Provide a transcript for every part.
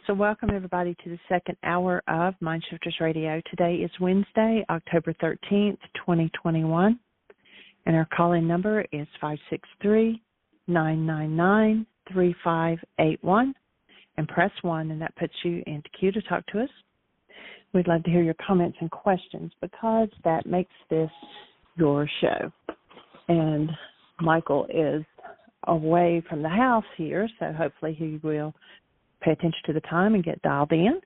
So welcome everybody to the second hour of Mindshifters Radio. Today is Wednesday, October 13th, 2021, and our call-in number is 563-999-3581, and press 1, and that puts you into queue to talk to us. We'd love to hear your comments and questions because that makes this your show. And Michael is away from the house here, so hopefully he will pay attention to the time and get dialed in.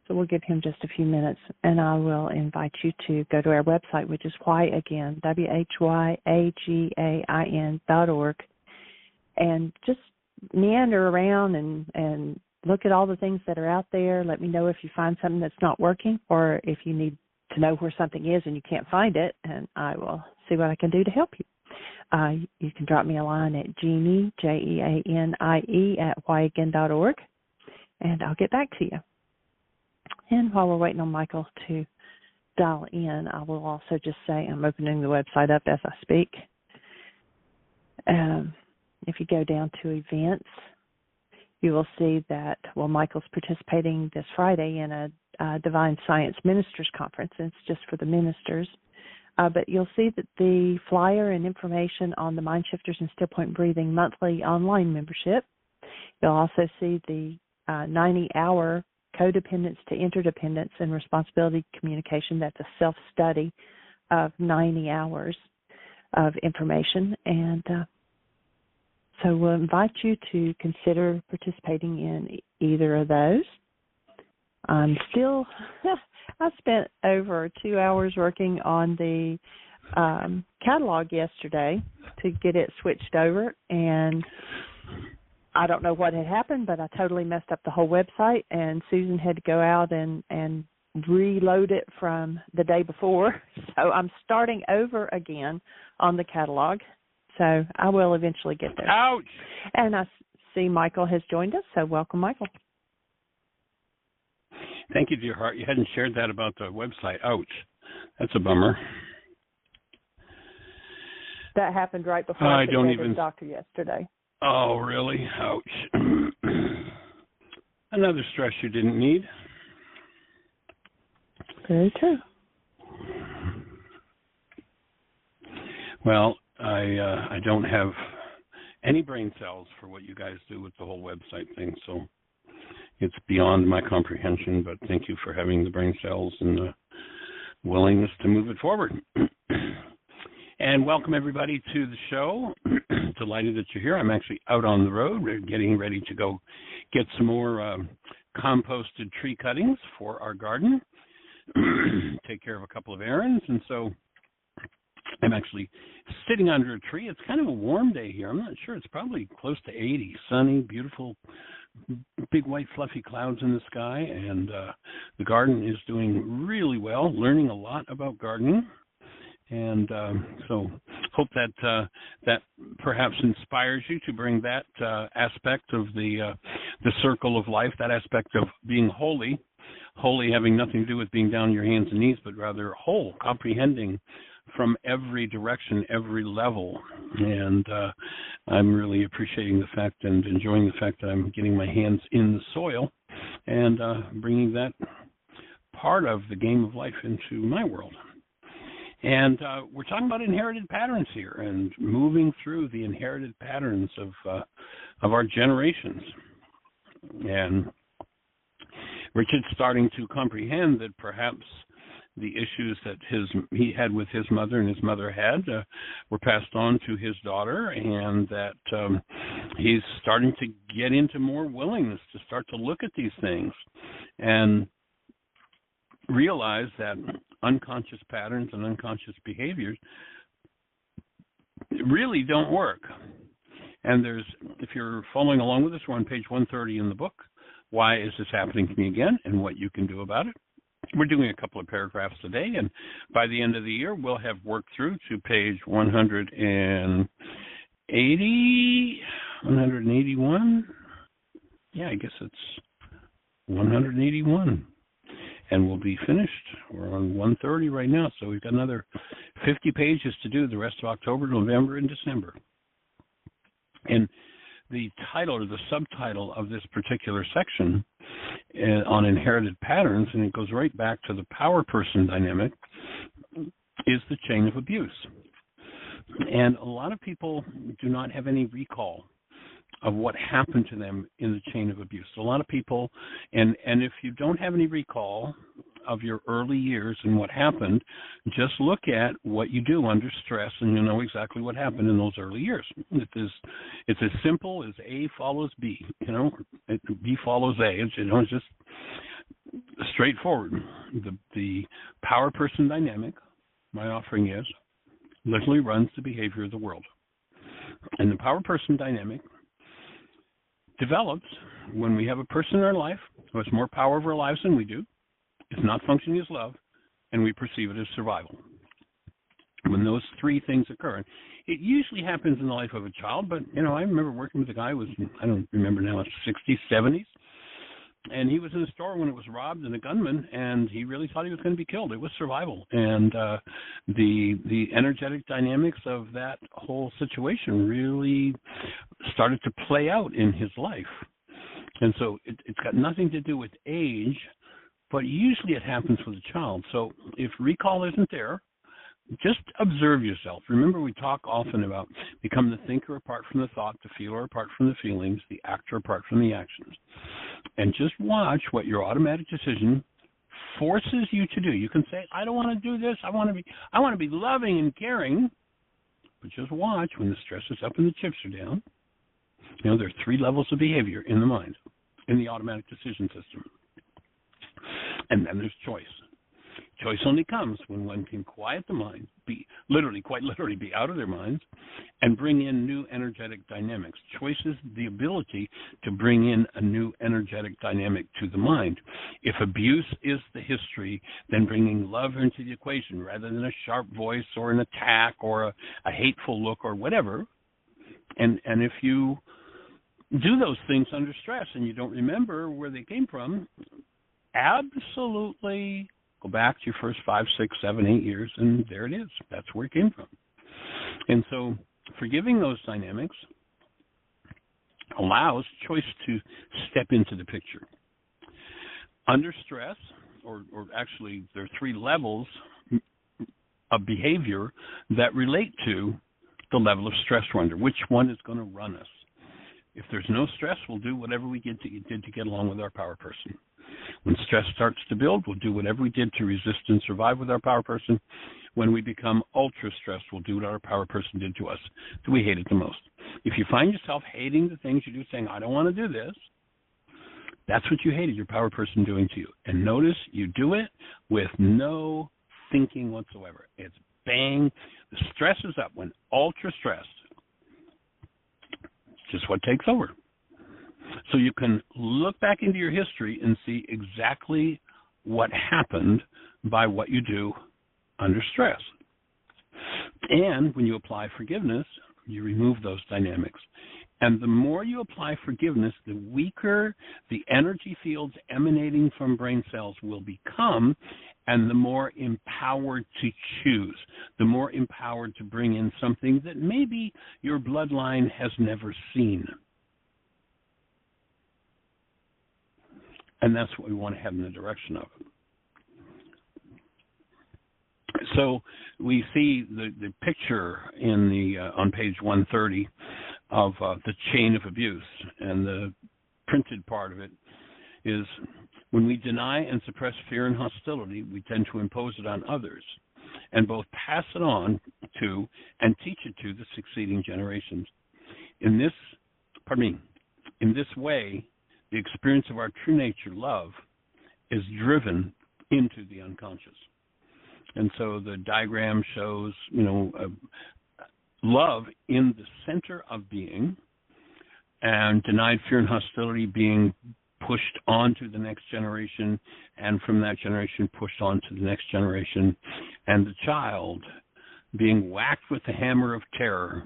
So we'll give him just a few minutes, and I will invite you to go to our website, which is whyagain.org, and just meander around and look at all the things that are out there. Let me know if you find something that's not working, or if you need to know where something is and you can't find it, and I will see what I can do to help you. You can drop me a line at Jeanie, Jeanie, at whyagain.org, and I'll get back to you. And while we're waiting on Michael to dial in, I will also just say I'm opening the website up as I speak. If you go down to events, you will see that, Michael's participating this Friday in a Divine Science Ministers Conference, and it's just for the ministers. But you'll see that the flyer and information on the Mindshifters and Still Point Breathing monthly online membership. You'll also see the 90-hour codependence to interdependence and responsibility communication. That's a self-study of 90 hours of information. And so we'll invite you to consider participating in either of those. I spent over 2 hours working on the catalog yesterday to get it switched over, and I don't know what had happened, but I totally messed up the whole website, and Susan had to go out and reload it from the day before. So I'm starting over again on the catalog. So I will eventually get there. Ouch! And I see Michael has joined us, so welcome, Michael. Thank you, dear heart. You hadn't shared that about the website. Ouch. That's a bummer. That happened right before I took to the doctor yesterday. Oh, really? Ouch. Another stress you didn't need. Very true. Well, I don't have any brain cells for what you guys do with the whole website thing, so it's beyond my comprehension, but thank you for having the brain cells and the willingness to move it forward. And welcome, everybody, to the show. Delighted that you're here. I'm actually out on the road. We're getting ready to go get some more composted tree cuttings for our garden, take care of a couple of errands, and so I'm actually sitting under a tree. It's kind of a warm day here. I'm not sure. It's probably close to 80, sunny, beautiful, big white fluffy clouds in the sky, and the garden is doing really well, learning a lot about gardening. And so hope that that perhaps inspires you to bring that aspect of the circle of life, that aspect of being holy having nothing to do with being down on your hands and knees, but rather whole, comprehending from every direction, every level. And I'm really appreciating the fact and enjoying the fact that I'm getting my hands in the soil and bringing that part of the game of life into my world. And we're talking about inherited patterns here and moving through the inherited patterns of our generations. And Richard's starting to comprehend that perhaps the issues that he had with his mother and his mother had were passed on to his daughter, and that he's starting to get into more willingness to start to look at these things and realize that unconscious patterns and unconscious behaviors really don't work. And if you're following along with us, we're on page 130 in the book, Why Is This Happening to Me Again, and What You Can Do About It. We're doing a couple of paragraphs today, and by the end of the year, we'll have worked through to page 181. Yeah, I guess it's 181. And we'll be finished. We're on 130 right now, so we've got another 50 pages to do the rest of October, November, and December. And the title or the subtitle of this particular section on inherited patterns, and it goes right back to the power person dynamic, is the chain of abuse. And a lot of people do not have any recall of what happened to them in the chain of abuse. A lot of people, and if you don't have any recall of your early years and what happened, just look at what you do under stress, and you'll know exactly what happened in those early years. It's as simple as A follows B, B follows A. It's just straightforward. The power person dynamic, my offering is, literally runs the behavior of the world. And the power person dynamic develops when we have a person in our life who has more power over our lives than we do, is not functioning as love, and we perceive it as survival. When those three things occur, it usually happens in the life of a child, but, I remember working with a guy who was, I don't remember now, 60s, 70s, and he was in a store when it was robbed and a gunman, and he really thought he was going to be killed. It was survival. And the energetic dynamics of that whole situation really started to play out in his life. And so it's got nothing to do with age, but usually it happens with a child. So if recall isn't there, just observe yourself. Remember, we talk often about become the thinker apart from the thought, the feeler apart from the feelings, the actor apart from the actions. And just watch what your automatic decision forces you to do. You can say, I don't want to do this. I want to be loving and caring. But just watch when the stress is up and the chips are down. There are three levels of behavior in the mind, in the automatic decision system. And then there's choice. Choice only comes when one can quiet the mind, quite literally be out of their minds, and bring in new energetic dynamics. Choice is the ability to bring in a new energetic dynamic to the mind. If abuse is the history, then bringing love into the equation rather than a sharp voice or an attack or a hateful look or whatever. And if you do those things under stress and you don't remember where they came from, absolutely go back to your first 5, 6, 7, 8 years, and there it is. That's where it came from. And so forgiving those dynamics allows choice to step into the picture. Under stress, or actually there are three levels of behavior that relate to the level of stress we're under. Which one is going to run us? If there's no stress, we'll do whatever we did to get along with our power person. When stress starts to build, we'll do whatever we did to resist and survive with our power person. When we become ultra-stressed, we'll do what our power person did to us, that we hated the most. If you find yourself hating the things you do, saying, I don't want to do this, that's what you hated your power person doing to you. And notice you do it with no thinking whatsoever. It's bang. The stress is up. When ultra-stressed, it's just what takes over. So you can look back into your history and see exactly what happened by what you do under stress. And when you apply forgiveness, you remove those dynamics. And the more you apply forgiveness, the weaker the energy fields emanating from brain cells will become, and the more empowered to choose, the more empowered to bring in something that maybe your bloodline has never seen. And that's what we want to head in the direction of. So we see the picture in the on page 130 of the chain of abuse, and the printed part of it is when we deny and suppress fear and hostility, we tend to impose it on others and both pass it on to and teach it to the succeeding generations. In this way, the experience of our true nature, love, is driven into the unconscious. And so the diagram shows, love in the center of being, and denied fear and hostility being pushed onto the next generation, and from that generation pushed on to the next generation, and the child being whacked with the hammer of terror,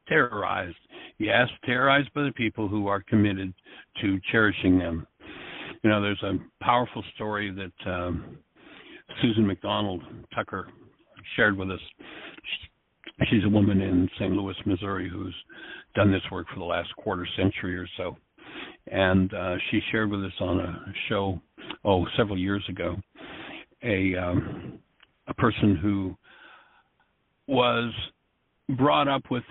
terrorized. Yes, terrorized by the people who are committed to cherishing them. There's a powerful story that Susan McDonald Tucker shared with us. She's a woman in St. Louis, Missouri, who's done this work for the last quarter century or so. And she shared with us on a show, several years ago, a person who was brought up with,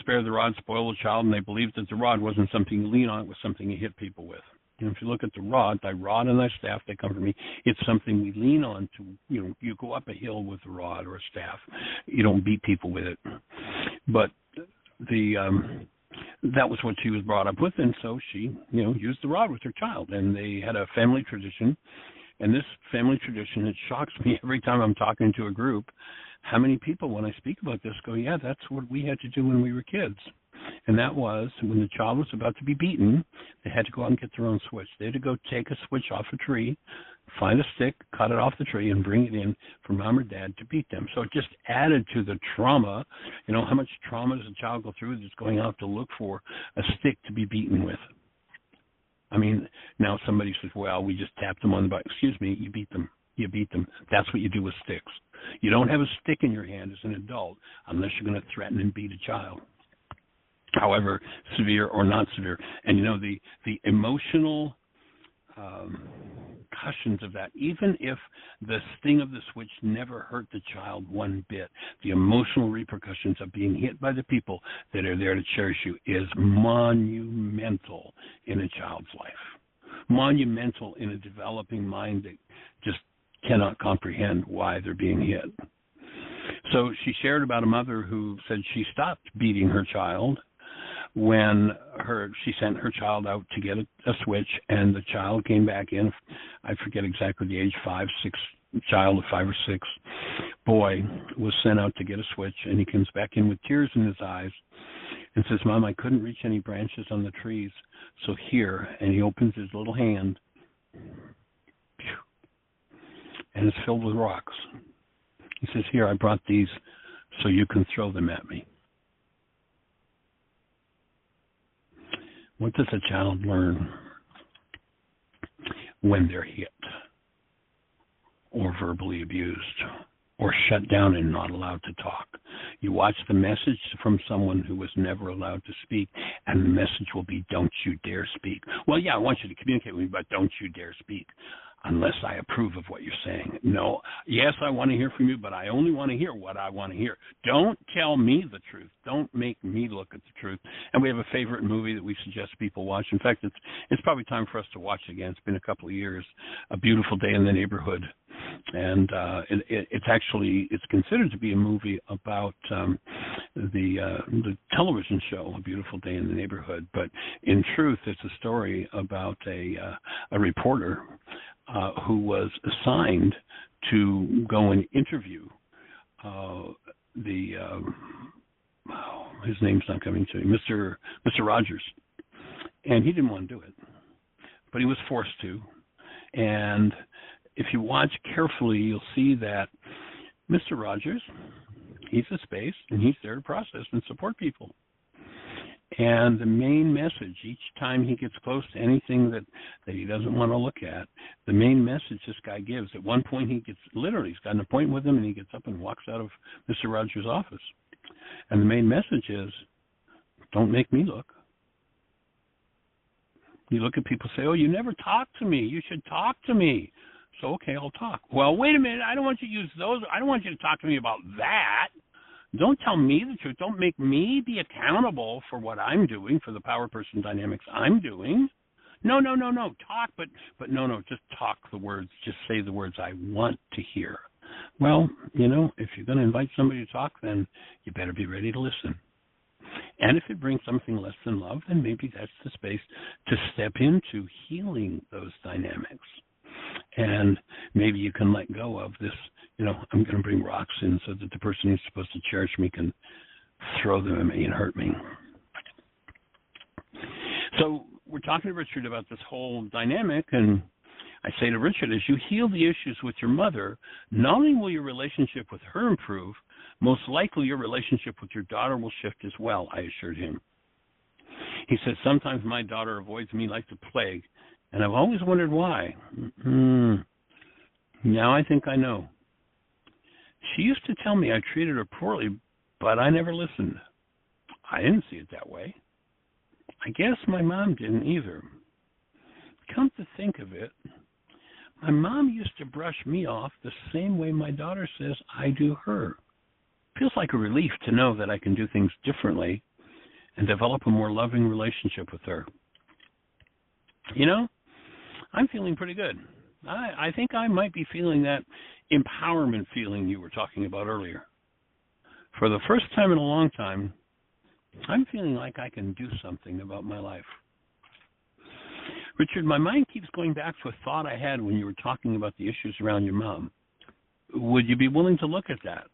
spare the rod, spoil the child, and they believed that the rod wasn't something you lean on, it was something you hit people with. If you look at the rod, thy rod and thy staff, they comfort me. It's something we lean on to, you go up a hill with a rod or a staff. You don't beat people with it. But that was what she was brought up with, and so she, used the rod with her child. And they had a family tradition, and this family tradition, it shocks me every time I'm talking to a group, how many people, when I speak about this, go, yeah, that's what we had to do when we were kids. And that was when the child was about to be beaten, they had to go out and get their own switch. They had to go take a switch off a tree, find a stick, cut it off the tree, and bring it in for mom or dad to beat them. So it just added to the trauma. How much trauma does a child go through that's going out to look for a stick to be beaten with? I mean, now somebody says, well, we just tapped them on the butt. Excuse me, you beat them. You beat them. That's what you do with sticks. You don't have a stick in your hand as an adult unless you're going to threaten and beat a child, however severe or not severe. And the emotional repercussions of that, even if the sting of the switch never hurt the child one bit, the emotional repercussions of being hit by the people that are there to cherish you is monumental in a child's life. Monumental in a developing mind that just cannot comprehend why they're being hit. So she shared about a mother who said she stopped beating her child when she sent her child out to get a switch, and the child came back in. I forget exactly the age, 5, 6, child of 5 or 6, boy was sent out to get a switch, and he comes back in with tears in his eyes and says, Mom, I couldn't reach any branches on the trees, so here, and he opens his little hand, and it's filled with rocks. He says, here, I brought these so you can throw them at me. What does a child learn when they're hit or verbally abused or shut down and not allowed to talk? You watch the message from someone who was never allowed to speak, and the message will be, don't you dare speak. Well, yeah, I want you to communicate with me, but don't you dare speak unless I approve of what you're saying. No, yes, I want to hear from you, but I only want to hear what I want to hear. Don't tell me the truth. Don't make me look at the truth. And we have a favorite movie that we suggest people watch. In fact, it's probably time for us to watch it again. It's been a couple of years, A Beautiful Day in the Neighborhood. And it's considered to be a movie about the television show, A Beautiful Day in the Neighborhood. But in truth, it's a story about a reporter who was assigned to go and interview his name's not coming to me, Mr. Rogers. And he didn't want to do it, but he was forced to. And if you watch carefully, you'll see that Mr. Rogers, he's a space, and he's there to process and support people. And the main message, each time he gets close to anything that he doesn't want to look at, the main message this guy gives, at one point he's got an appointment with him, and he gets up and walks out of Mr. Rogers' office. And the main message is, don't make me look. You look at people and say, oh, you never talk to me. You should talk to me. So, okay, I'll talk. Well, wait a minute. I don't want you to use those. I don't want you to talk to me about that. Don't tell me the truth. Don't make me be accountable for what I'm doing, for the power person dynamics I'm doing. No. Talk, but no. Just talk the words. Just say the words I want to hear. Well, if you're going to invite somebody to talk, then you better be ready to listen. And if it brings something less than love, then maybe that's the space to step into healing those dynamics. And maybe you can let go of this, I'm going to bring rocks in so that the person who's supposed to cherish me can throw them at me and hurt me. So we're talking to Richard about this whole dynamic, and I say to Richard, as you heal the issues with your mother, not only will your relationship with her improve, most likely your relationship with your daughter will shift as well, I assured him. He said, sometimes my daughter avoids me like the plague, and I've always wondered why. Now I think I know. She used to tell me I treated her poorly, but I never listened. I didn't see it that way. I guess my mom didn't either. Come to think of it, my mom used to brush me off the same way my daughter says I do her. Feels like a relief to know that I can do things differently and develop a more loving relationship with her. You know, I'm feeling pretty good. I think I might be feeling that empowerment feeling you were talking about earlier. For the first time in a long time, I'm feeling like I can do something about my life. Richard, my mind keeps going back to a thought I had when you were talking about the issues around your mom. Would you be willing to look at that?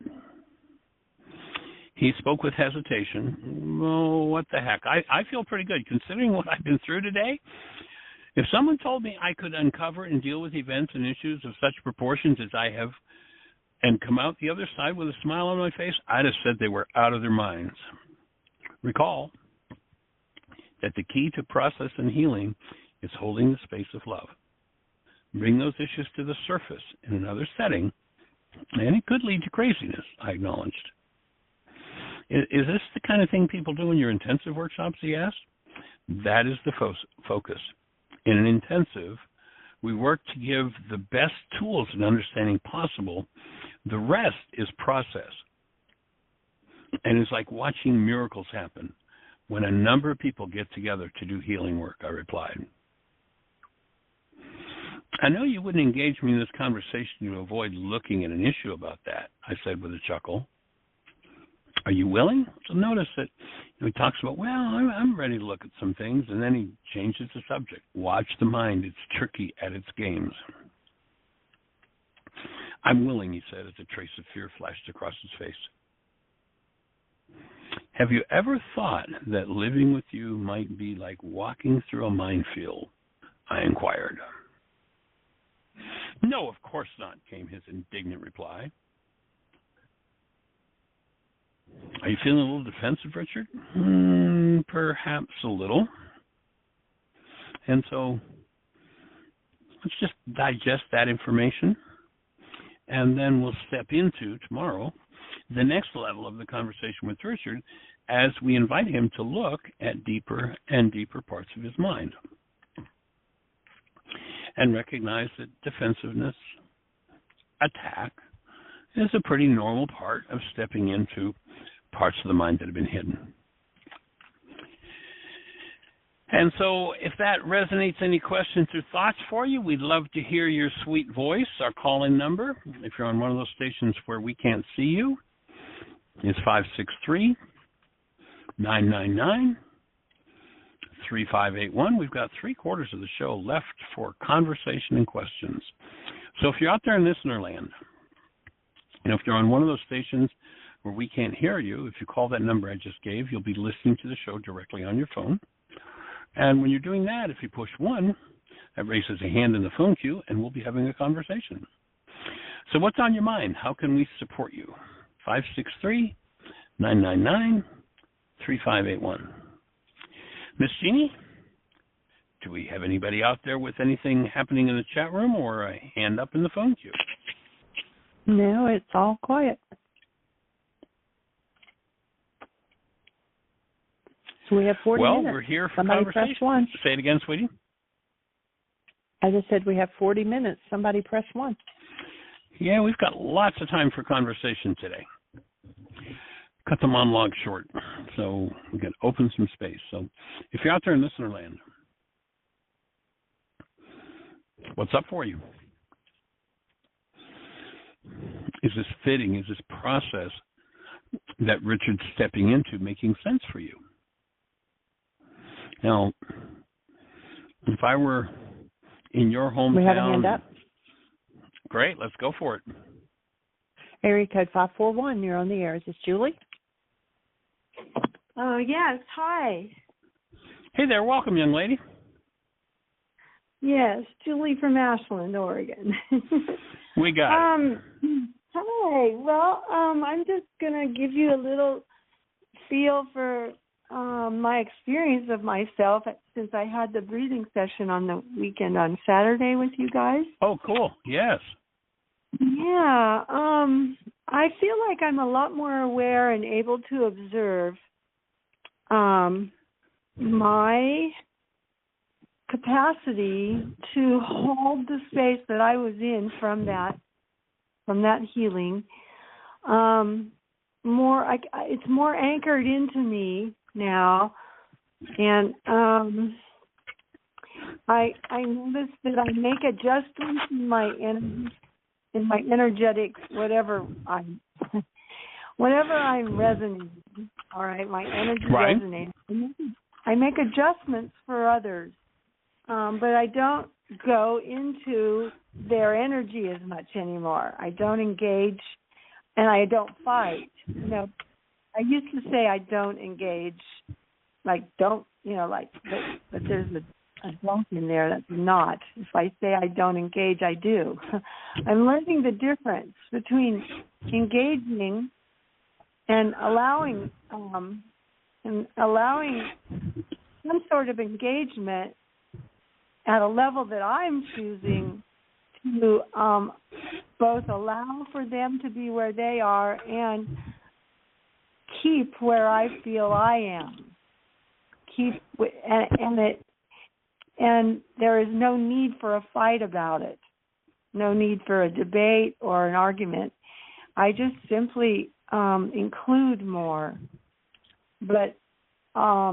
He spoke with hesitation. Oh, what the heck. I feel pretty good. Considering what I've been through today, if someone told me I could uncover and deal with events and issues of such proportions as I have and come out the other side with a smile on my face, I'd have said they were out of their minds. Recall that the key to process and healing is holding the space of love. Bring those issues to the surface in another setting, and it could lead to craziness, I acknowledged. Is this the kind of thing people do in your intensive workshops, he asked? That is the focus. In an intensive, we work to give the best tools and understanding possible. The rest is process. And it's like watching miracles happen when a number of people get together to do healing work, I replied. I know you wouldn't engage me in this conversation to avoid looking at an issue about that, I said with a chuckle. Are you willing? So notice that he talks about, well, I'm ready to look at some things, and then he changes the subject. Watch the mind. It's tricky at its games. I'm willing, he said, as a trace of fear flashed across his face. Have you ever thought that living with you might be like walking through a minefield? I inquired. No, of course not, came his indignant reply. Are you feeling a little defensive, Richard? Perhaps a little. And so let's just digest that information, and then we'll step into tomorrow the next level of the conversation with Richard as we invite him to look at deeper and deeper parts of his mind and recognize that defensiveness, attack, is a pretty normal part of stepping into parts of the mind that have been hidden. And so if that resonates, any questions or thoughts for you, we'd love to hear your sweet voice. Our call-in number, if you're on one of those stations where we can't see you, is 563-999-3581. We've got 3/4 of the show left for conversation and questions. So if you're out there in listener land, and if you're on one of those stations where we can't hear you, if you call that number I just gave, you'll be listening to the show directly on your phone. And when you're doing that, if you push 1, that raises a hand in the phone queue, and we'll be having a conversation. So what's on your mind? How can we support you? 563-999-3581. Miss Jeannie, do we have anybody out there with anything happening in the chat room or a hand up in the phone queue? No, it's all quiet. So we have 40 minutes. Well, we're here for Somebody conversation. Press 1. Say it again, sweetie. I just said we have 40 minutes. Somebody press 1. Yeah, we've got lots of time for conversation today. Cut the monologue short, so we can open some space. So if you're out there in listener land, what's up for you? Is this fitting? Is this process that Richard's stepping into making sense for you? Now, if I were in your hometown... We have a hand up. Great, let's go for it. Area code 541, you're on the air. Is this Julie? Oh, yes. Hi. Hey there, welcome, young lady. Yes, Julie from Ashland, Oregon. We got it. Hi. Well, I'm just going to give you a little feel for my experience of myself since I had the breathing session on the weekend on Saturday with you guys. Oh, cool. Yes. Yeah. I feel like I'm a lot more aware and able to observe my capacity to hold the space that I was in from that healing, it's more anchored into me now, and I notice that I make adjustments in my energetic whatever I'm resonating. All right, my energy resonates. I make adjustments for others, but I don't go into their energy as much anymore. I don't engage, and I don't fight. I used to say I don't engage, but there's a bump in there that's not. If I say I don't engage, I do. I'm learning the difference between engaging and allowing some sort of engagement at a level that I'm choosing to both allow for them to be where they are and keep where I feel I am. And there is no need for a fight about it, no need for a debate or an argument. I just simply include more, but I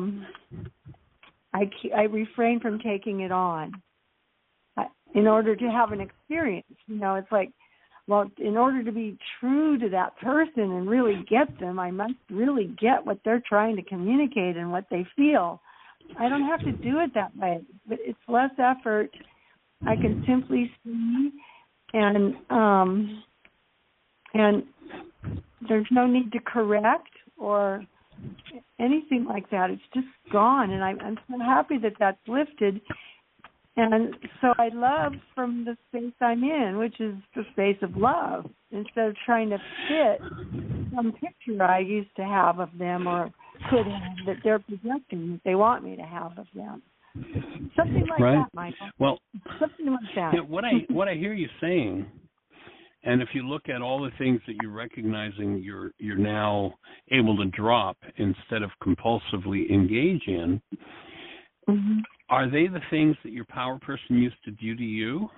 refrain from taking it on in order to have an experience. It's like, well, in order to be true to that person and really get them, I must really get what they're trying to communicate and what they feel. I don't have to do it that way, but it's less effort. I can simply see, and there's no need to correct or anything like that. It's just gone, and I'm so happy that that's lifted. And so I love from the space I'm in, which is the space of love, instead of trying to fit some picture I used to have of them or could have that they're projecting that they want me to have of them. Something like that, Michael. Well, something like that. What I hear you saying, and if you look at all the things that you're recognizing you're now able to drop instead of compulsively engage in, are they the things that your power person used to do to you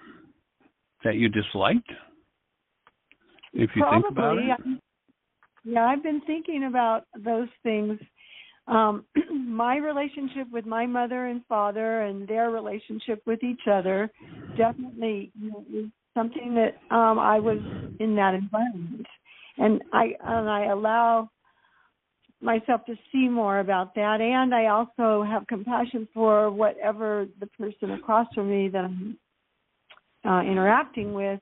that you disliked? If you think about it? Yeah, I've been thinking about those things. My relationship with my mother and father and their relationship with each other definitely is something that I was in that environment. And I allow myself to see more about that, and I also have compassion for whatever the person across from me that I'm interacting with.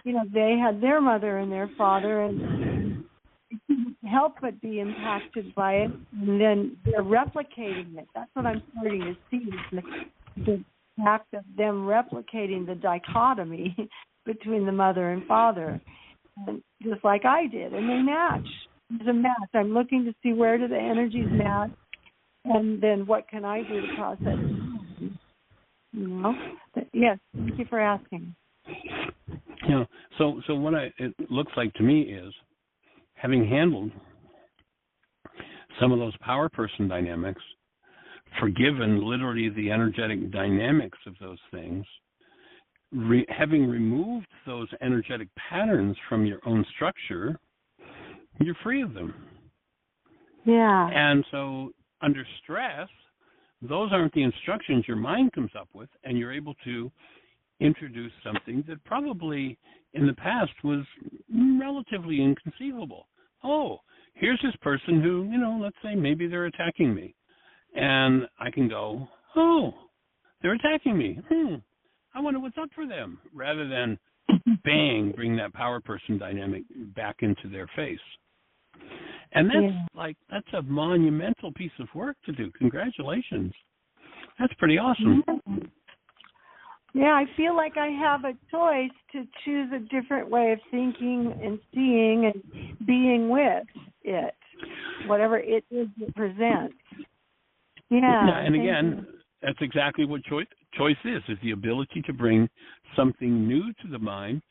They had their mother and their father, and I couldn't help but be impacted by it, and then they're replicating it. That's what I'm starting to see, is the fact of them replicating the dichotomy between the mother and father, and just like I did, and they match. There's a match. I'm looking to see where do the energies match, and then what can I do to process it. But yes, thank you for asking. So what it looks like to me is, having handled some of those power person dynamics, forgiven literally the energetic dynamics of those things, having removed those energetic patterns from your own structure, you're free of them. Yeah. And so under stress, those aren't the instructions your mind comes up with, and you're able to introduce something that probably in the past was relatively inconceivable. Oh, here's this person who, let's say maybe they're attacking me. And I can go, oh, they're attacking me. I wonder what's up for them, rather than bang, bring that power person dynamic back into their face. And that's a monumental piece of work to do. Congratulations. That's pretty awesome. Yeah, I feel like I have a choice to choose a different way of thinking and seeing and being with it, whatever it is it presents. Yeah. And again, that's exactly what choice is the ability to bring something new to the mind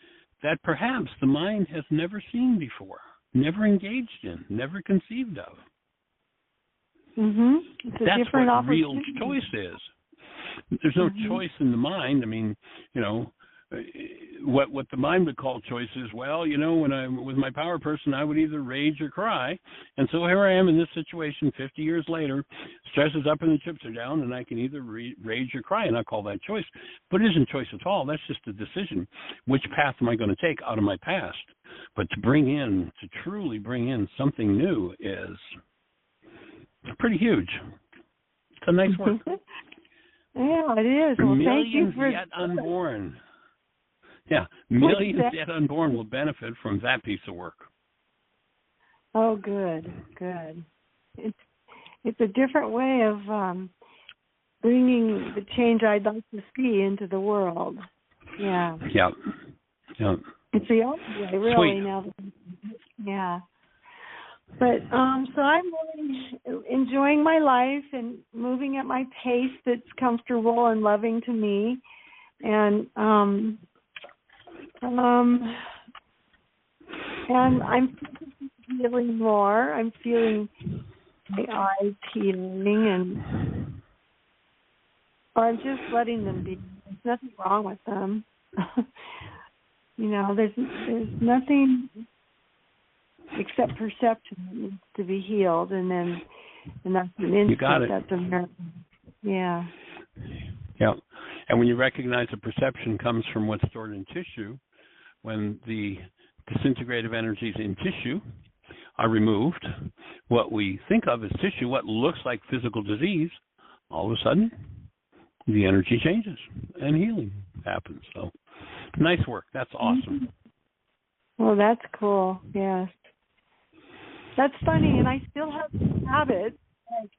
that perhaps the mind has never seen before, never engaged in, never conceived of. It's a That's different what real opportunity. choice is. There's no choice in the mind. I mean, what the mind would call choice is, well, when I was my power person, I would either rage or cry. And so here I am in this situation 50 years later, stress is up and the chips are down, and I can either rage or cry, and I call that choice. But it isn't choice at all. That's just a decision. Which path am I going to take out of my past? But to truly bring in something new is pretty huge. It's a nice work. Yeah, it is. Well, thank you Millions for yet unborn. Yeah, millions yet unborn will benefit from that piece of work. Oh, good. It's a different way of bringing the change I'd like to see into the world. Yeah. Yeah. It's the only way, really. Sweet. Now. Yeah. But so I'm really enjoying my life and moving at my pace that's comfortable and loving to me, and I'm feeling more. I'm feeling my eyes healing, or I'm just letting them be. There's nothing wrong with them. There's nothing except perception that needs to be healed, and that's an instant. You got it. That's a miracle. Yeah. Yeah. And when you recognize the perception comes from what's stored in tissue, when the disintegrative energies in tissue are removed, what we think of as tissue, what looks like physical disease, all of a sudden the energy changes and healing happens. So nice work. That's awesome. Well, that's cool. Yes. That's funny, and I still have habits. Like,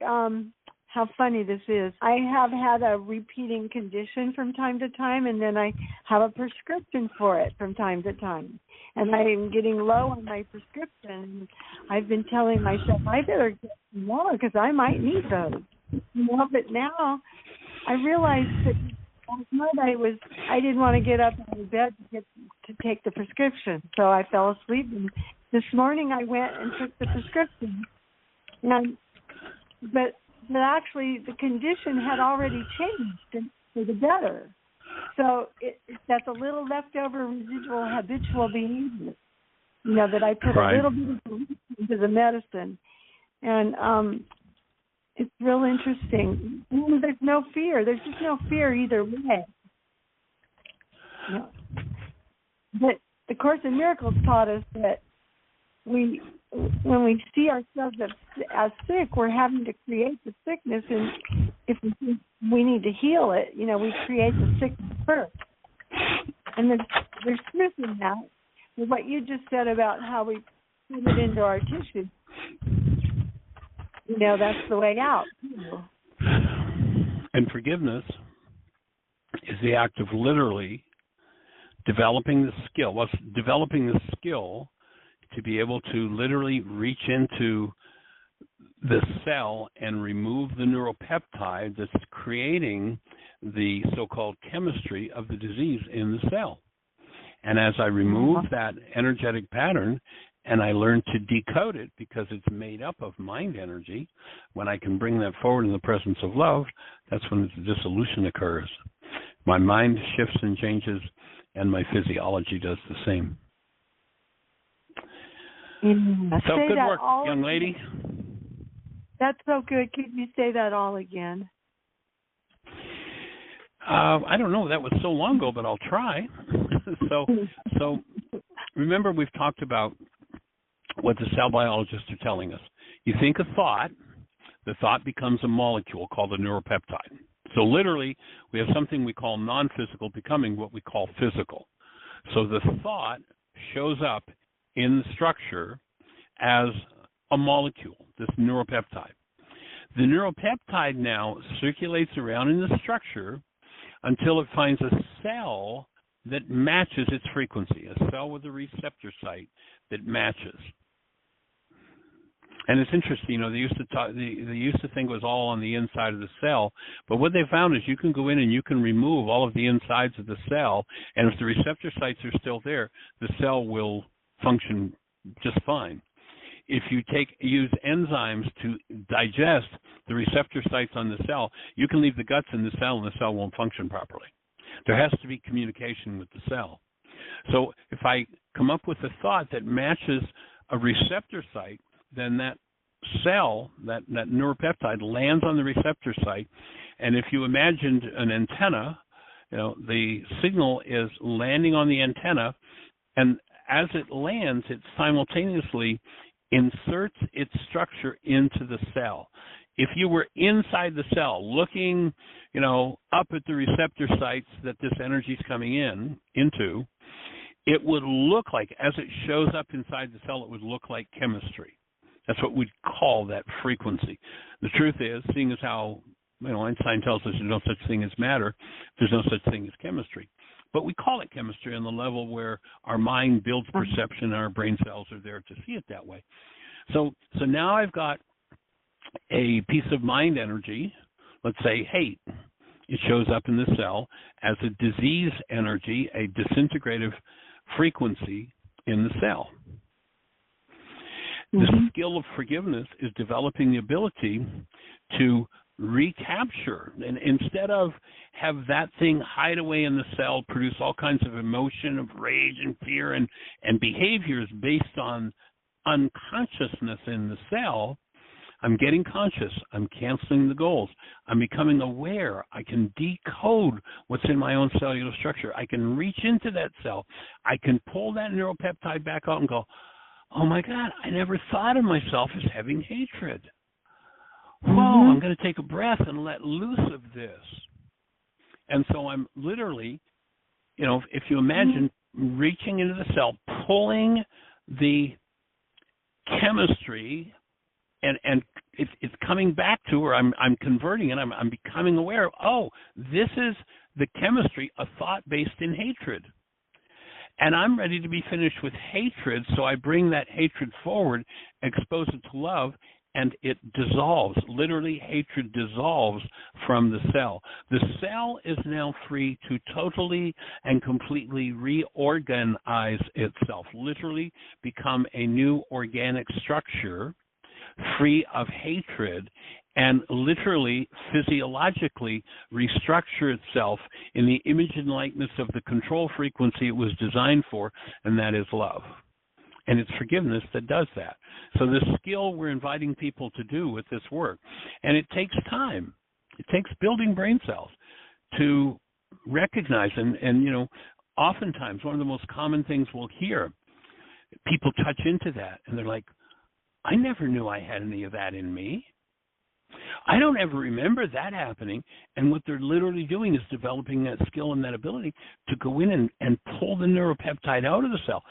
how funny this is. I have had a repeating condition from time to time, and then I have a prescription for it from time to time. And I am getting low on my prescription. I've been telling myself I better get some more because I might need those. But now I realized that last night I didn't want to get up out of bed to take the prescription, so I fell asleep. And this morning I went and took the prescription, but actually the condition had already changed for the better. So that's a little leftover residual habitual behavior, that I put a little bit of belief into the medicine, and it's real interesting. There's no fear. There's just no fear either way. But the Course in Miracles taught us that when we see ourselves as sick, we're having to create the sickness, and if we need to heal it, we create the sickness first. And there's truth in that. With what you just said about how we put it into our tissue, that's the way out. And forgiveness is the act of literally developing the skill. What's developing the skill to be able to literally reach into the cell and remove the neuropeptide that's creating the so-called chemistry of the disease in the cell. And as I remove that energetic pattern and I learn to decode it because it's made up of mind energy, when I can bring that forward in the presence of love, that's when the dissolution occurs. My mind shifts and changes, and my physiology does the same. So good work, young lady. That's so good. Could you say that all again? I don't know. That was so long ago, but I'll try. So remember, we've talked about what the cell biologists are telling us. You think a thought, the thought becomes a molecule called a neuropeptide. So literally, we have something we call non-physical becoming what we call physical. So the thought shows up in the structure as a molecule, this neuropeptide. The neuropeptide now circulates around in the structure until it finds a cell that matches its frequency, a cell with a receptor site that matches. And it's interesting, they used to think it was all on the inside of the cell, but what they found is you can go in and you can remove all of the insides of the cell, and if the receptor sites are still there, the cell will function just fine. if you use enzymes to digest the receptor sites on the cell, you can leave the guts in the cell and the cell won't function properly. There has to be communication with the cell. So if I come up with a thought that matches a receptor site, then that cell, that neuropeptide lands on the receptor site. And if you imagined an antenna, the signal is landing on the antenna, and as it lands, it simultaneously inserts its structure into the cell. If you were inside the cell looking, up at the receptor sites that this energy is coming into, it would look like, as it shows up inside the cell, it would look like chemistry. That's what we'd call that frequency. The truth is, seeing as how Einstein tells us there's no such thing as matter, there's no such thing as chemistry. But we call it chemistry on the level where our mind builds perception and our brain cells are there to see it that way. So now I've got a piece of mind energy, let's say hate. It shows up in the cell as a disease energy, a disintegrative frequency in the cell. The skill of forgiveness is developing the ability to recapture, and instead of have that thing hide away in the cell, produce all kinds of emotion of rage and fear and behaviors based on unconsciousness in the cell, I'm getting conscious. I'm canceling the goals. I'm becoming aware. I can decode what's in my own cellular structure. I can reach into that cell. I can pull that neuropeptide back out and go, oh my God, I never thought of myself as having hatred. Whoa, I'm going to take a breath and let loose of this. And so I'm literally, if you imagine reaching into the cell, pulling the chemistry, and it's coming back to where I'm converting it. I'm becoming aware of, oh, this is the chemistry, a thought based in hatred. And I'm ready to be finished with hatred, so I bring that hatred forward, expose it to love, and it dissolves. Literally, hatred dissolves from the cell. The cell is now free to totally and completely reorganize itself, literally become a new organic structure free of hatred, and literally physiologically restructure itself in the image and likeness of the control frequency it was designed for, and that is love. And it's forgiveness that does that. So the skill we're inviting people to do with this work, and it takes time. It takes building brain cells to recognize, and oftentimes one of the most common things we'll hear, people touch into that, and they're like, I never knew I had any of that in me. I don't ever remember that happening. And what they're literally doing is developing that skill and that ability to go in and pull the neuropeptide out of the cell,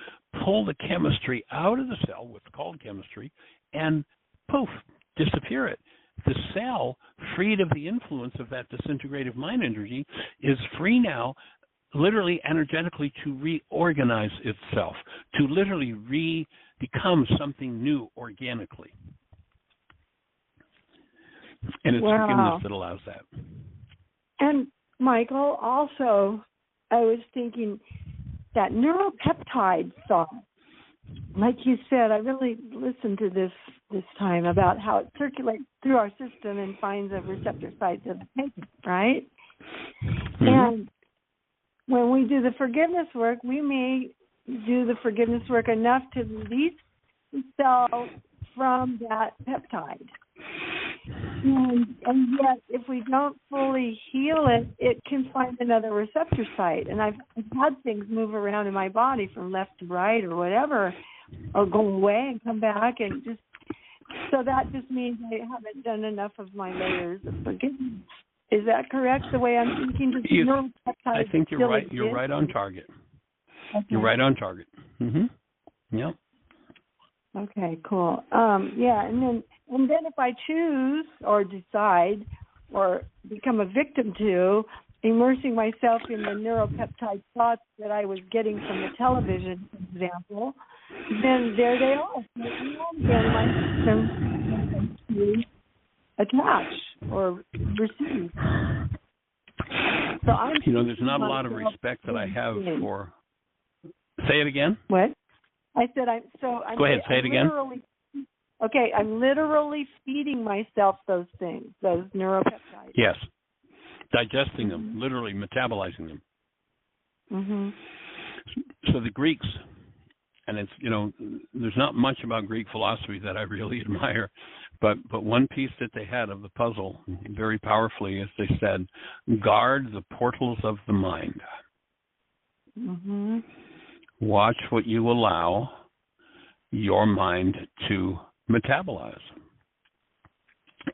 pull the chemistry out of the cell, what's called chemistry, and poof, disappear it. The cell, freed of the influence of that disintegrative mind energy, is free now, literally energetically, to reorganize itself, to literally become something new organically. And it's forgiveness that allows that. And Michael, also, I was thinking that neuropeptide thought, like you said, I really listened to this time about how it circulates through our system and finds a receptor site of the patient, right? And when we do the forgiveness work, we may do the forgiveness work enough to release the cell from that peptide. And yet, if we don't fully heal it, it can find another receptor site. And I've had things move around in my body from left to right or whatever, or go away and come back. And so that just means I haven't done enough of my layers of forgiveness. Is that correct, the way I'm thinking? I think you're right. Exist? You're right on target. Okay. You're right on target. Yep. Okay, cool. And then if I choose or decide or become a victim to immersing myself in the neuropeptide thoughts that I was getting from the television, for example, then there they are. Then my system can attach or receive. So there's not a lot of respect that I have for. Say it again. What? I said, Go ahead, say it again. Okay, I'm literally feeding myself those things, those neuropeptides. Yes. Digesting them, literally metabolizing them. Mhm. So the Greeks, and it's, there's not much about Greek philosophy that I really admire, but one piece that they had of the puzzle very powerfully is they said, guard the portals of the mind. Mhm. Watch what you allow your mind to metabolize.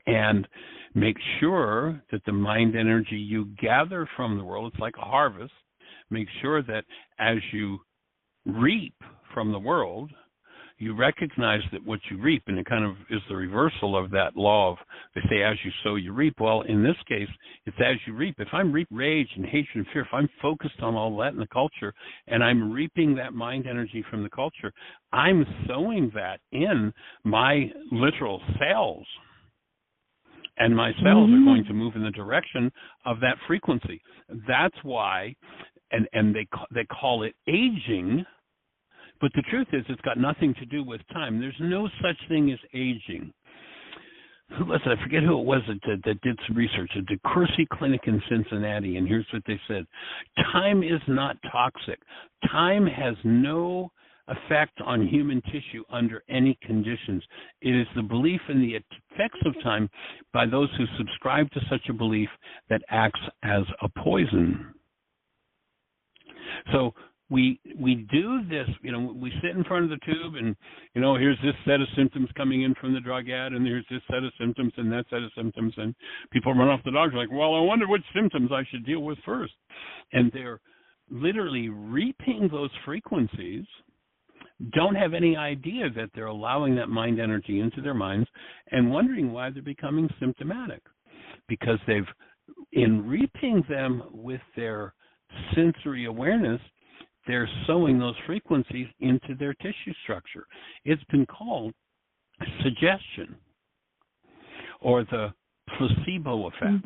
And make sure that the mind energy you gather from the world, it's like a harvest, make sure that as you reap from the world, you recognize that what you reap, and it kind of is the reversal of that law of, they say, as you sow, you reap. Well, in this case, it's as you reap. If I'm reaping rage and hatred and fear, if I'm focused on all that in the culture, and I'm reaping that mind energy from the culture, I'm sowing that in my literal cells. And my cells are going to move in the direction of that frequency. That's why, and they call it aging, but the truth is it's got nothing to do with time. There's no such thing as aging. Who was it? I forget who it was that did some research at the Cursi Clinic in Cincinnati, and here's what they said. Time is not toxic. Time has no effect on human tissue under any conditions. It is the belief in the effects of time by those who subscribe to such a belief that acts as a poison. So we do this, we sit in front of the tube and, here's this set of symptoms coming in from the drug ad, and here's this set of symptoms and that set of symptoms, and people run off the doctor like, well, I wonder which symptoms I should deal with first. And they're literally reaping those frequencies, don't have any idea that they're allowing that mind energy into their minds, and wondering why they're becoming symptomatic. Because in reaping them with their sensory awareness, they're sowing those frequencies into their tissue structure. It's been called suggestion, or the placebo effect.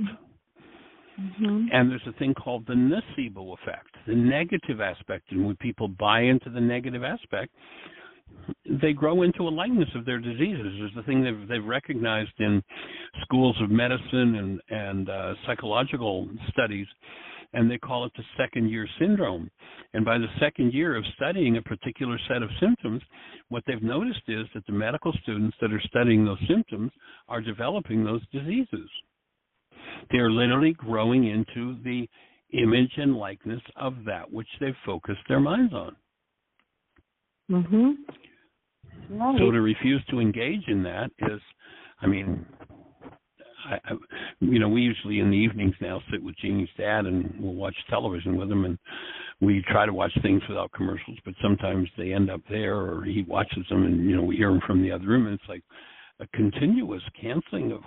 Mm-hmm. And there's a thing called the nocebo effect, the negative aspect. And when people buy into the negative aspect, they grow into a likeness of their diseases. There's a thing they've recognized in schools of medicine and psychological studies, and they call it the second-year syndrome. And by the second year of studying a particular set of symptoms, what they've noticed is that the medical students that are studying those symptoms are developing those diseases. They're literally growing into the image and likeness of that which they've focused their minds on. Mm-hmm. Right. So to refuse to engage in that is, we usually in the evenings now sit with Jeannie's dad and we'll watch television with him, and we try to watch things without commercials, but sometimes they end up there, or he watches them and, we hear them from the other room, and it's like a continuous canceling of,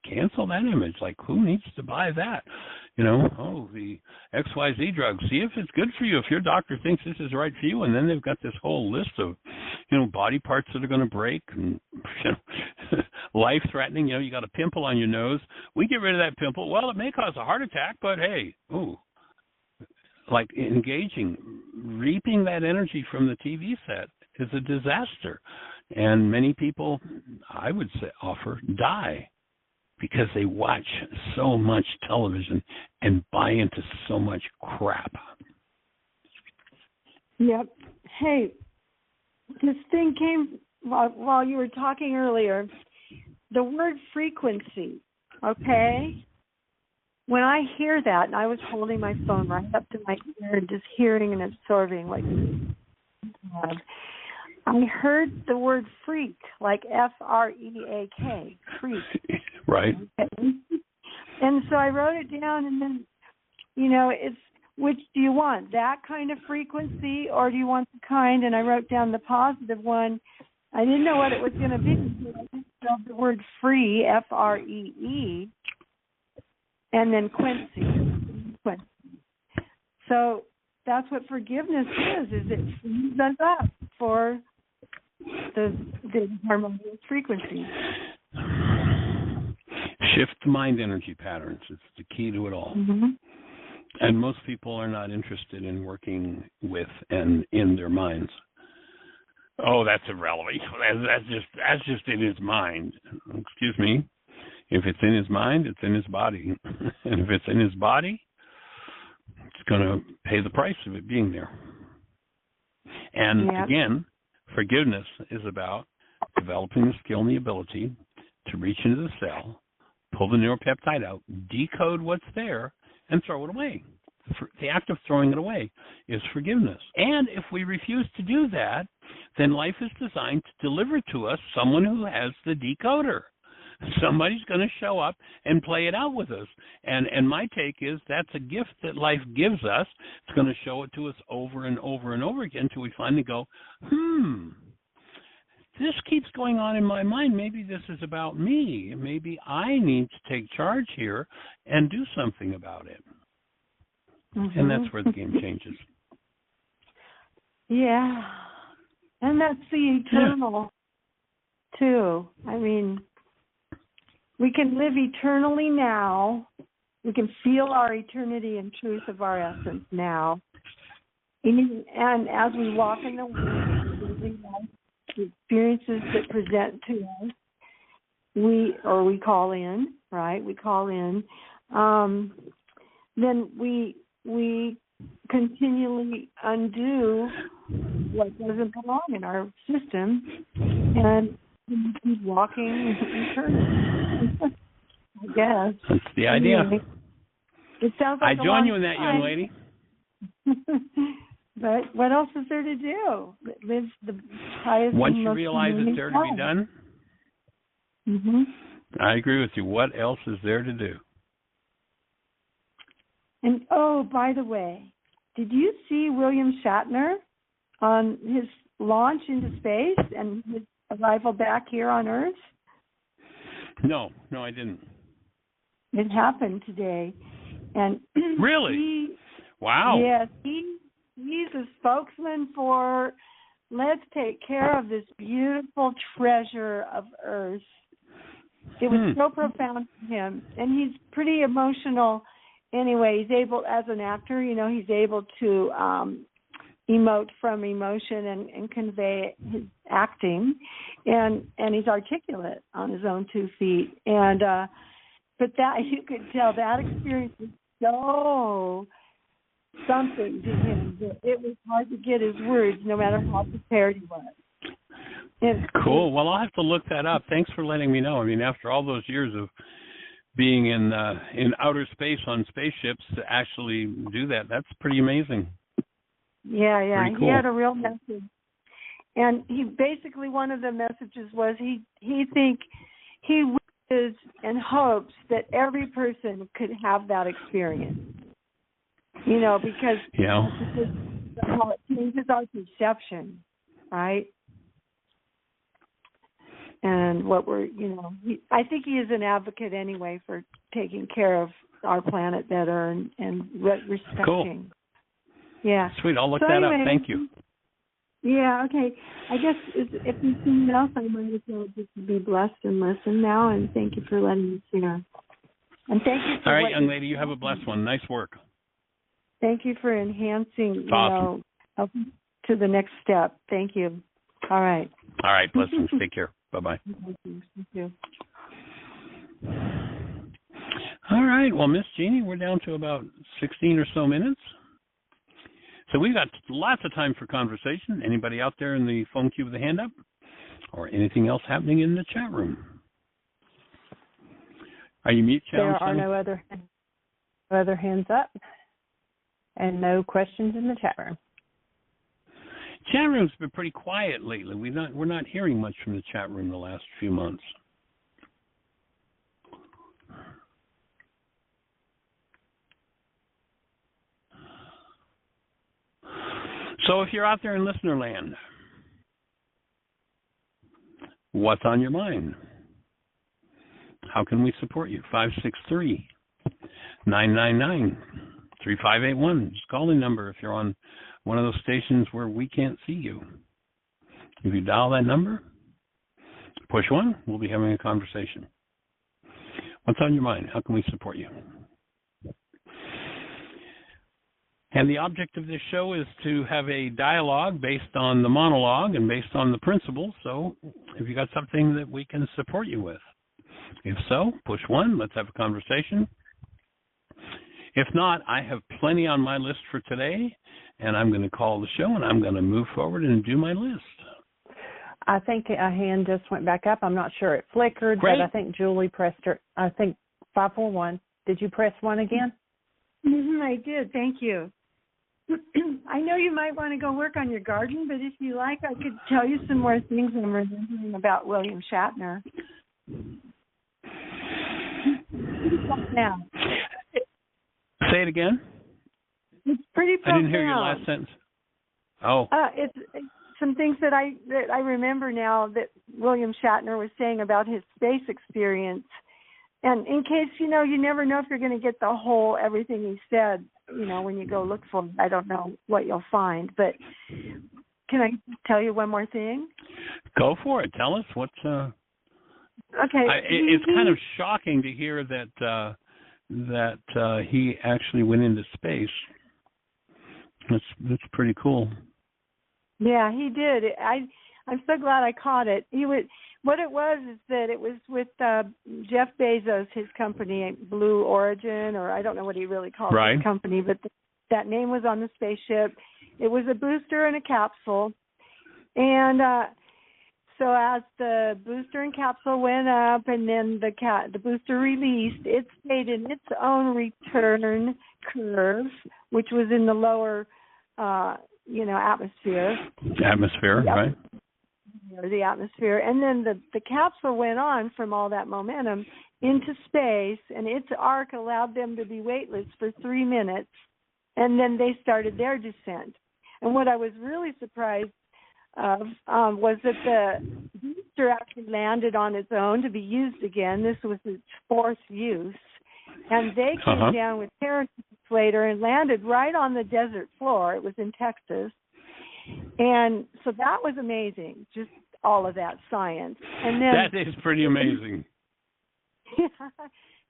cancel that image. Like, who needs to buy that? The XYZ drug. See if it's good for you, if your doctor thinks this is right for you. And then they've got this whole list of, body parts that are going to break and, life-threatening. You got a pimple on your nose. We get rid of that pimple. Well, it may cause a heart attack, but hey, like engaging, reaping that energy from the TV set is a disaster. And many people, I would say, die because they watch so much television and buy into so much crap. Yep. Hey, this thing came while you were talking earlier. The word frequency, okay? When I hear that, and I was holding my phone right up to my ear and just hearing and absorbing like I heard the word freak, like F-R-E-A-K, freak. Right. Okay. And so I wrote it down, and then, it's, which do you want, that kind of frequency, or do you want the kind, and I wrote down the positive one. I didn't know what it was going to be. So I just spelled the word free, F-R-E-E, and then Quincy. So that's what forgiveness is it frees us up for the harmonious frequency. Shift the mind energy patterns. It's the key to it all. Mm-hmm. And most people are not interested in working with and in their minds. oh, that's irrelevant. That's just in his mind. Excuse me. If it's in his mind, it's in his body. And if it's in his body, it's going to pay the price of it being there. And again, forgiveness is about developing the skill and the ability to reach into the cell, pull the neuropeptide out, decode what's there, and throw it away. The act of throwing it away is forgiveness. And if we refuse to do that, then life is designed to deliver to us someone who has the decoder. Somebody's going to show up and play it out with us. And my take is that's a gift that life gives us. It's going to show it to us over and over and over again until we finally go, this keeps going on in my mind. Maybe this is about me. Maybe I need to take charge here and do something about it. Mm-hmm. And that's where the game changes. Yeah. And that's the eternal, too. I mean, we can live eternally now. We can feel our eternity and truth of our essence now. And as we walk in the world, the experiences that present to us, we call in, right? We call in. Then we continually undo what doesn't belong in our system, and we keep walking eternally. I guess that's the idea. Anyway, it sounds like I join you in that, young lady. But what else is there to do? Live the highest. Once you realize it's there to be done, I agree with you. What else is there to do? And oh, by the way, did you see William Shatner on his launch into space and his arrival back here on Earth? No, I didn't. It happened today, and really, wow. Yes, he's a spokesman for let's take care of this beautiful treasure of Earth. It was so profound for him, and he's pretty emotional. Anyway, he's able, as an actor, he's able to emote from emotion and convey his acting, and he's articulate on his own 2 feet. And but that you could tell that experience was so something to him that it was hard to get his words, no matter how prepared he was. Cool. Well, I'll have to look that up. Thanks for letting me know. I mean, after all those years of being in outer space on spaceships, to actually do that's pretty amazing. Yeah. Pretty cool. He had a real message, and he basically, one of the messages was he wishes and hopes that every person could have that experience. Because how it changes our perception, right? And what I think he is an advocate anyway for taking care of our planet better and respecting. Cool. Yeah. Sweet. I'll look that up. Thank you. Yeah. Okay. I guess if there's something else, I might as well just be blessed and listen now. And thank you for letting me share. And thank you. All right, young lady. You have a blessed one. Nice work. Thank you for enhancing. Awesome. Helping to the next step. Thank you. All right. All right. Blessings. Take care. Bye-bye. Thank you. All right. Well, Miss Jeannie, we're down to about 16 or so minutes. So we've got lots of time for conversation. Anybody out there in the phone queue with a hand up? Or anything else happening in the chat room? Are you mute, There are no other hands up and no questions in the chat room. Chat room's been pretty quiet lately. We're not hearing much from the chat room the last few months. So if you're out there in listener land, what's on your mind? How can we support you? 563-999-3581. Just call the number if you're on one of those stations where we can't see you. If you dial that number, push 1, we'll be having a conversation. What's on your mind? How can we support you? And the object of this show is to have a dialogue based on the monologue and based on the principles. So if you got something that we can support you with. If so, push 1. Let's have a conversation. If not, I have plenty on my list for today, and I'm going to call the show, and I'm going to move forward and do my list. I think a hand just went back up. I'm not sure it flickered, Great. but I think Julie pressed her. I think 541. Did you press 1 again? I did. Thank you. I know you might want to go work on your garden, but if you like, I could tell you some more things I'm remembering about William Shatner. Now. Say it again. It's pretty profound. I didn't hear your last sentence. Oh. It's some things that I remember now that William Shatner was saying about his space experience. And in case, you never know if you're going to get the whole everything he said, when you go look for it. I don't know what you'll find. But can I tell you one more thing? Go for it. Tell us what's... Okay. It's kind of shocking to hear that he actually went into space. That's pretty cool. Yeah, he did. I'm so glad I caught it. What it was is that it was with Jeff Bezos, his company, Blue Origin, or I don't know what he really called his company, but that name was on the spaceship. It was a booster and a capsule. And so as the booster and capsule went up and then the booster released, it stayed in its own return curve, which was in the lower, atmosphere. Atmosphere, yep. Right. The atmosphere. And then the capsule went on from all that momentum into space, and its arc allowed them to be weightless for 3 minutes, and then they started their descent. And what I was really surprised of was that the booster actually landed on its own to be used again. This was its 4th use. And they came down with parachutes later and landed right on the desert floor. It was in Texas. And so that was amazing, just all of that science. And then that is pretty amazing. Yeah.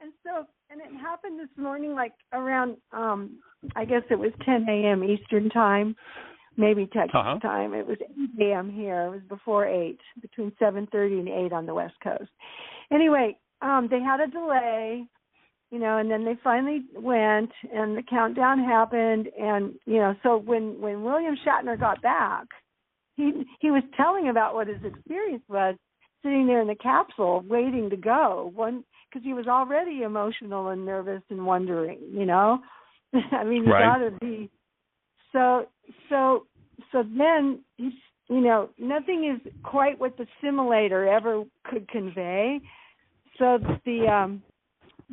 And it happened this morning, like around, I guess it was 10 a.m. Eastern time, maybe Texas time. It was 8 a.m. here. It was before 8, between 7:30 and 8 on the West Coast. Anyway, they had a delay, and then they finally went, and the countdown happened. And, so when William Shatner got back, he was telling about what his experience was sitting there in the capsule waiting to go, because he was already emotional and nervous and wondering, I mean, you got to be. So then, nothing is quite what the simulator ever could convey. So the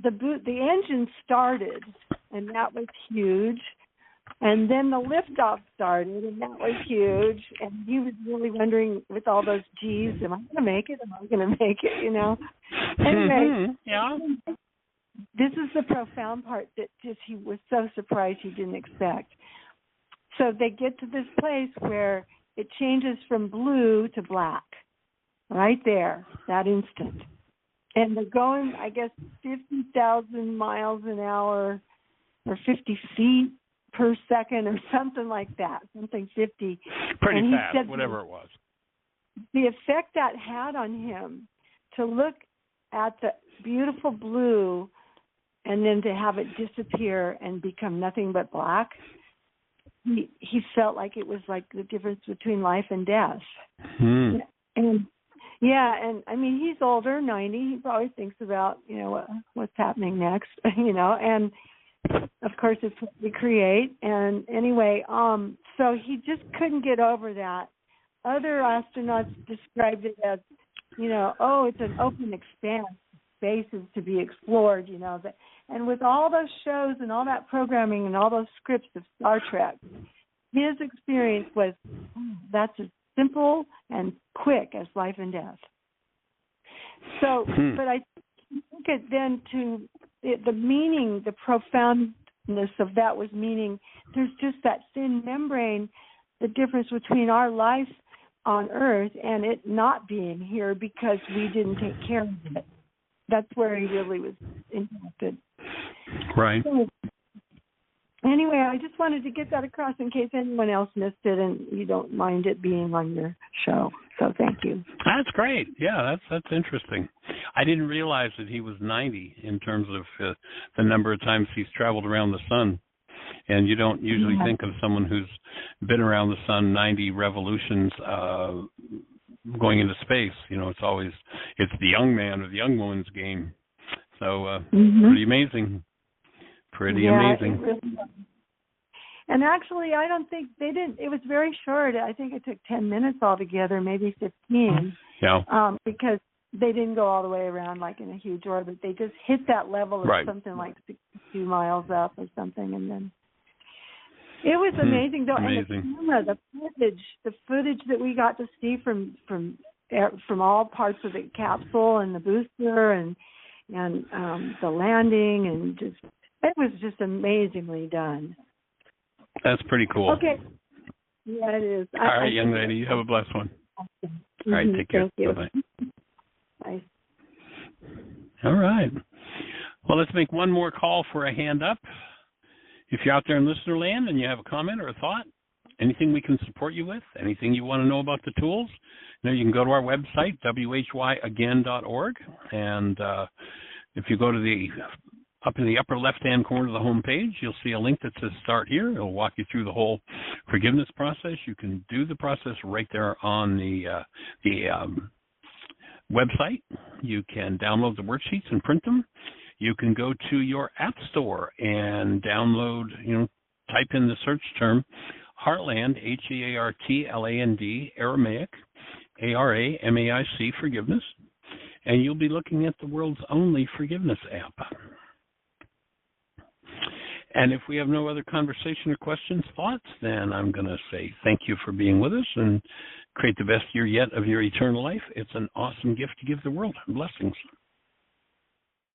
engine started, and that was huge. And then the liftoff started, and that was huge. And he was really wondering, with all those G's, am I going to make it? Am I going to make it? Anyway, yeah. This is the profound part that just he was so surprised he didn't expect. So they get to this place where it changes from blue to black, right there, that instant. And they're going, I guess, 50,000 miles an hour or 50 feet per second or something like that, something 50. Pretty and fast, said whatever it was. The effect that had on him to look at the beautiful blue and then to have it disappear and become nothing but black, he felt like it was like the difference between life and death. And I mean, he's older, 90. He probably thinks about, what's happening next, and of course it's what we create. And anyway, so he just couldn't get over that. Other astronauts described it as, it's an open expanse, spaces to be explored, and with all those shows and all that programming and all those scripts of Star Trek, his experience was, that's as simple and quick as life and death. So, but I think it then to the meaning, the profoundness of that was meaning there's just that thin membrane, the difference between our life on Earth and it not being here because we didn't take care of it. That's where he really was impacted. Right. Anyway, I just wanted to get that across in case anyone else missed it and you don't mind it being on your show. So thank you. That's great. Yeah, that's interesting. I didn't realize that he was 90 in terms of the number of times he's traveled around the sun. And you don't usually think of someone who's been around the sun 90 revolutions going into space. You know, it's the young man or the young woman's game. So pretty amazing. Pretty amazing. It really was. And actually, I don't think they didn't. It was very short. I think it took 10 minutes altogether, maybe 15. Yeah. Because they didn't go all the way around like in a huge orbit. They just hit that level of something like 62 miles up or something, and then it was amazing. Though, amazing. And the footage that we got to see from all parts of the capsule and the booster and the landing and just. It was just amazingly done. That's pretty cool. Okay. Yeah, it is. All right, young lady. You have a blessed one. Awesome. All right, take care. Thank you. Bye-bye. Bye. All right. Well, let's make one more call for a hand up. If you're out there in listener land and you have a comment or a thought, anything we can support you with, anything you want to know about the tools, you can go to our website, whyagain.org, and if you go to up in the upper left-hand corner of the home page, you'll see a link that says Start Here. It'll walk you through the whole forgiveness process. You can do the process right there on the website. You can download the worksheets and print them. You can go to your app store and download, type in the search term Heartland, Heartland, Aramaic, Aramaic, forgiveness, and you'll be looking at the world's only forgiveness app. And if we have no other conversation or questions, thoughts, then I'm going to say thank you for being with us and create the best year yet of your eternal life. It's an awesome gift to give the world. Blessings.